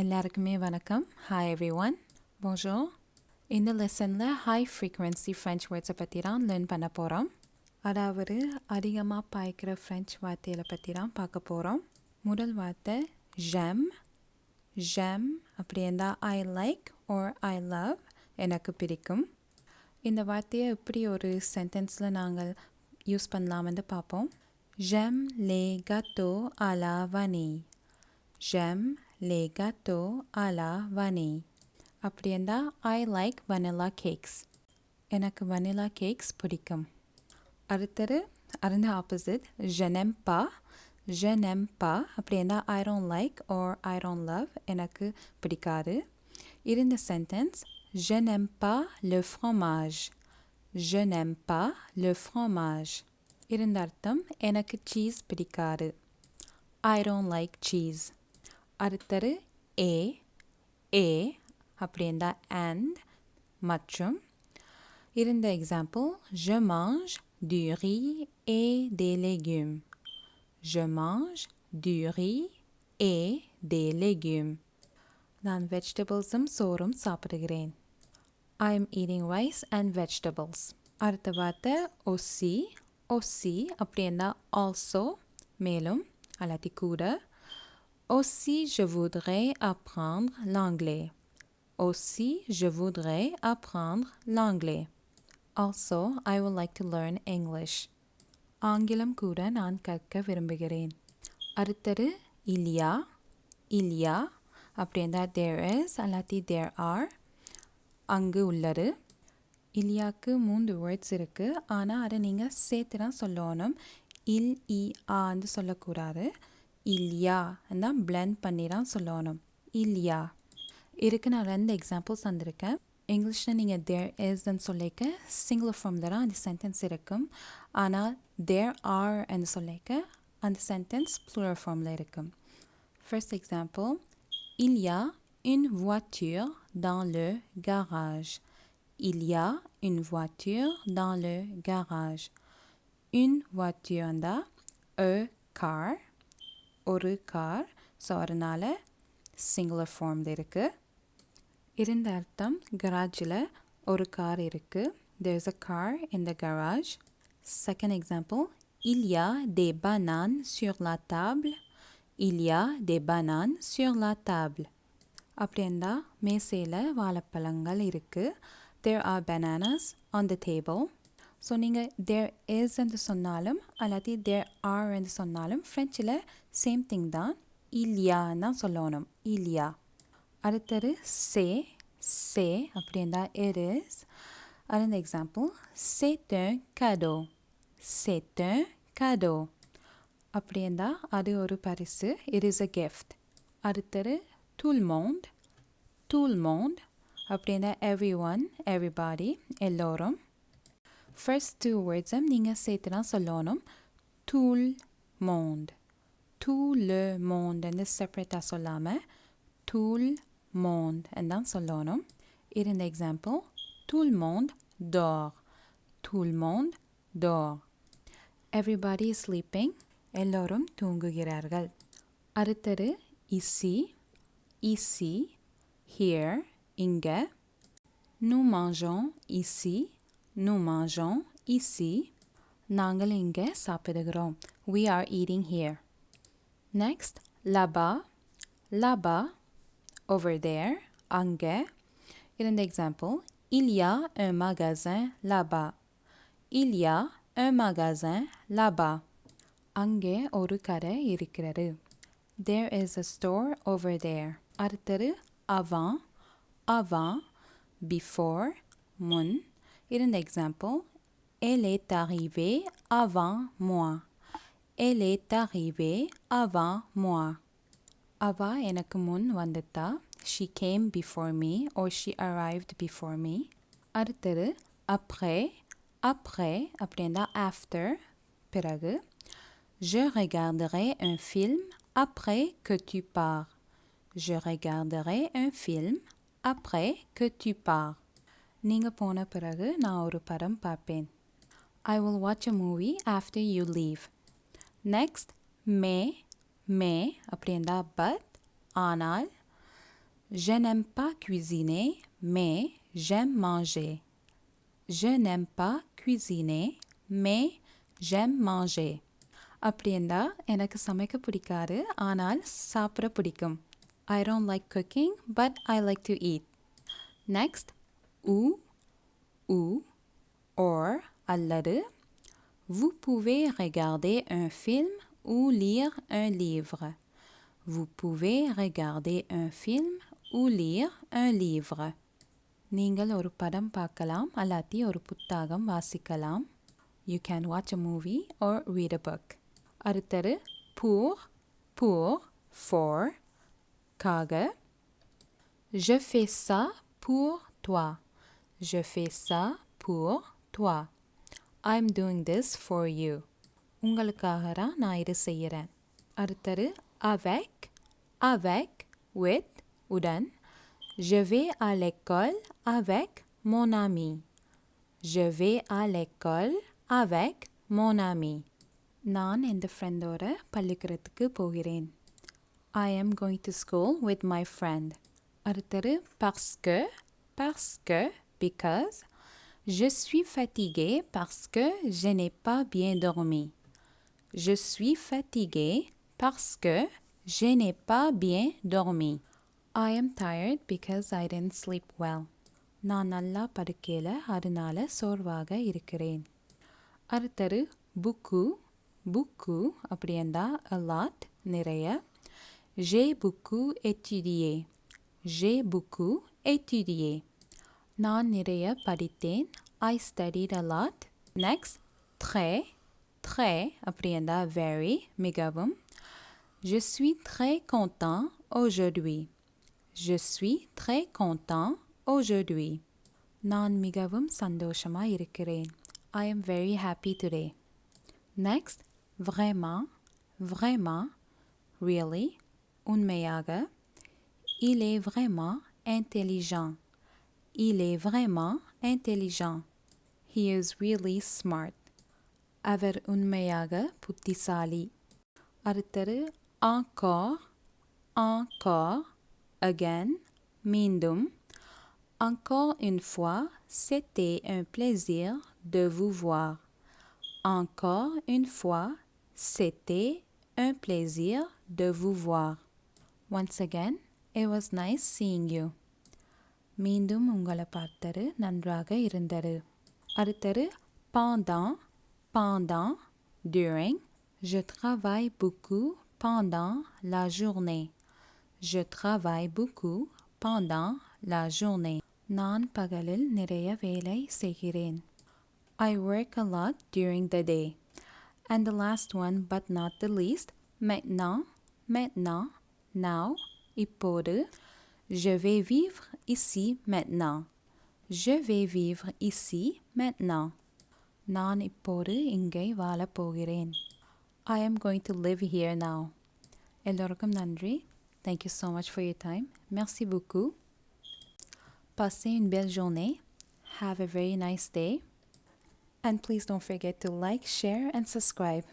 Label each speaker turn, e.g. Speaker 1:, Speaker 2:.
Speaker 1: எல்லாருக்குமே வணக்கம். Hi everyone. Bonjour. இந்த லெசனில் ஹை ஃப்ரீக்வன்சி ஃப்ரெஞ்ச் வேர்ட்ஸை பற்றி தான் லேர்ன் பண்ண போகிறோம். அதாவது அதிகமாக பாய்க்கிற ஃப்ரெஞ்ச் வார்த்தைகளை பற்றி தான் பார்க்க போகிறோம். முதல் வார்த்தை j'aime. j'aime அப்படி இருந்தால் I like or I love, எனக்கு பிடிக்கும். இந்த வார்த்தையை எப்படி ஒரு சென்டென்ஸில் நாங்கள் யூஸ் பண்ணலாம்னு பார்ப்போம். j'aime les gâteaux à la vanille. j'aime les gâteaux à la vanille. அப்படி இருந்தால் ஐ லைக் vanilla cakes. எனக்கு vanilla cakes பிடிக்கும். அடுத்தது opposite je n'aime pas. je n'aime pas அப்படி இருந்தால் I don't like or I don't love, எனக்கு பிடிக்காது. இந்த sentence je n'aime pas le fromage. je n'aime pas le fromage. இருந்த அர்த்தம் எனக்கு சீஸ் பிடிக்காது. I don't like cheese. அடுத்தது ஏ அப்படி இருந்தால் and மற்றும். இருந்த example je mange du riz et des légumes. je mange du riz et des légumes. நான் வெஜிடபிள்ஸும் சோறும் சாப்பிடுகிறேன். I am eating rice and vegetables. அடுத்த வார்த்தை aussi அப்படி இருந்தால் also, மேலும் அல்லாட்டி கூட. Aussi je voudrais apprendre l'anglais. Aussi je voudrais apprendre l'anglais. Also I would like to learn English. ஆங்கிலம் கூட நான் கற்க விரும்புகிறேன். அடுத்தது il y a அப்படி இருந்தால் there is அல்லாட்டி there are, அங்கு உள்ளது. இலியாக்கு 3 வேர்ட்ஸ் இருக்குது, ஆனால் அதை நீங்கள் சேர்த்து தான் சொல்லணும். இல் இ ஆன்னு சொல்லக்கூடாது. இல்யா தான் பிளெண்ட் பண்ணி தான் சொல்லணும். இல்யா இருக்கு. நான் 2 எக்ஸாம்பிள்ஸ் வந்திருக்கேன். இங்கிலீஷில் நீங்கள் தேர் இஸ்ன்னு சொல்லிக்க சிங்குலர் ஃபார்மில் தான் அந்த சென்டென்ஸ் இருக்கும். ஆனால் தேர் ஆர்ன்னு சொல்லிக்க அந்த சென்டென்ஸ் ப்ளூரல் ஃபார்மில் இருக்கும். First example il y a une voiture dans le garage. il y a une voiture dans le garage. une voiture anda a car, ஒரு கார். ஸோ அதனால் சிங்குலர் ஃபார்மில் இருக்குது. இருந்த அர்த்தம் கராஜில் ஒரு கார் இருக்குது. there is a car in the garage. second example il y a des bananes sur la table. il y a des bananes sur la table. அப்படி இருந்தால் மேசையில் வாழைப்பழங்கள் இருக்குது. there are bananas on the table. So நீங்கள் there is என்று சொன்னாலும் அல்லாட்டி there are என்று சொன்னாலும் ஃப்ரெஞ்சில் சேம் திங் தான். இல்யான்னு தான் சொல்லணும். இல்யா. அடுத்தது சே அப்படி இருந்தால் it is. அந்த example c'est un cadeau. c'est un cadeau. அப்படி இருந்தால் அது ஒரு பரிசு. it is a gift. அடுத்தது tout le monde அப்படி இருந்தால் everyone, everybody, எல்லோரும். ஃபர்ஸ்ட் 2 வேர்ட்ஸும் நீங்கள் சேர்த்து தான் சொல்லணும். tout monde. tout le monde செப்பரேட்டாக சொல்லாமல் tout monde தான் சொல்லணும். இருந்த example tout le monde dort. tout le monde dort. everybody is sleeping. எல்லோரும் தூங்குகிறார்கள். அடுத்தது ici here, இங்கே. nous mangeons ici. nous mangeons ici. நாங்கள் இங்கே சாப்பிடுகிறோம். we are eating here. next là-bas over there, அங்கே. இருந்த example il y a un magasin là-bas. il y a un magasin là-bas. அங்கே ஒரு கடை இருக்கிறது. there is a store over there. அடுத்தது avant, before, முன். இருந்த example elle est arrivée avant moi. elle est arrivée avant moi. அவ எனக்கு முன் வந்துட்டா. she came before me or she arrived before me. அடுத்தது après அப்படின்னா after, பிறகு. je regarderai un film après que tu pars. je regarderai un film après que tu pars. நீங்கள் போன பிறகு நான் ஒரு படம் பார்ப்பேன். I will watch a movie after you leave. next mais அப்படின்னா but, ஆனால். Je n'aime pas cuisiner, mais j'aime manger. Je n'aime pas cuisiner, mais j'aime manger. அப்படின்னா எனக்கு சமைக்க பிடிக்காது ஆனால் சாப்பிட பிடிக்கும். I don't like cooking but I like to eat. Next, ou or அல்லது vous pouvez regarder un film ou lire un livre. Vous pouvez regarder un film ou lire un livre. நீங்கள் ஒரு படம் பார்க்கலாம் அல்லாட்டி ஒரு புத்தகம் வாசிக்கலாம். You can watch a movie or read a book. அடுத்தது pour, for, காக. Je fais ça pour toi. Je fais ça pour toi. I'm doing this for you. உங்களுக்காக நான் இது செய்கிறேன். அடுத்தது avec, with, உடன். Je vais à l'école avec mon ami. Je vais à l'école avec mon ami. நான் எந்த ஃப்ரெண்டோட பள்ளிக்கூடத்துக்கு போகிறேன். I am going to school with my friend. அடுத்தது parce que, because. Je suis fatiguée parce que je n'ai pas bien dormi. Je suis fatiguée parce que je n'ai pas bien dormi. I am tired because I didn't sleep well. நான் நல்லா படுக்கல அதனால சோர்வாக இருக்கிறேன். அடுத்தது beaucoup அப்படின்னா a lot நிறைய. J'ai beaucoup étudié. J'ai beaucoup étudié. நான் நிறைய படித்தேன். I studied a lot. Next, très அப்படின்னா very மிகவும். Je suis très content aujourd'hui. Je suis très content aujourd'hui. நான் மிகவும் சந்தோஷமா இருக்கிறேன். I am very happy today. Next, vraiment, really, உண்மையாக. Il est vraiment intelligent. Il est vraiment intelligent. He is really smart. அவர் உண்மையாக புத்திசாலி. அடுத்தது encore, again, மீண்டும். Encore une fois, c'était un plaisir de vous voir. Encore une fois, c'était un plaisir de vous voir. Once again, it was nice seeing you. மீண்டும் உங்களை பார்த்தது நன்றாக இருந்தது. அடுத்தது pendant, during. Je travaille beaucoup pendant la journée. Je travaille beaucoup pendant la journée. நான் பகலில் நிறைய வேலை செய்கிறேன். I work a lot during the day. And the last one but not the least, maintenant, now, இப்போது. Je vais vivre ici maintenant. Je vais vivre ici maintenant. நான் இப்போது இங்கே வாழப் போகிறேன். I am going to live here now. எல்லோருக்கும் நன்றி. Thank you so much for your time. Merci beaucoup. Passez une belle journée. Have a very nice day. And please don't forget to like, share, and subscribe.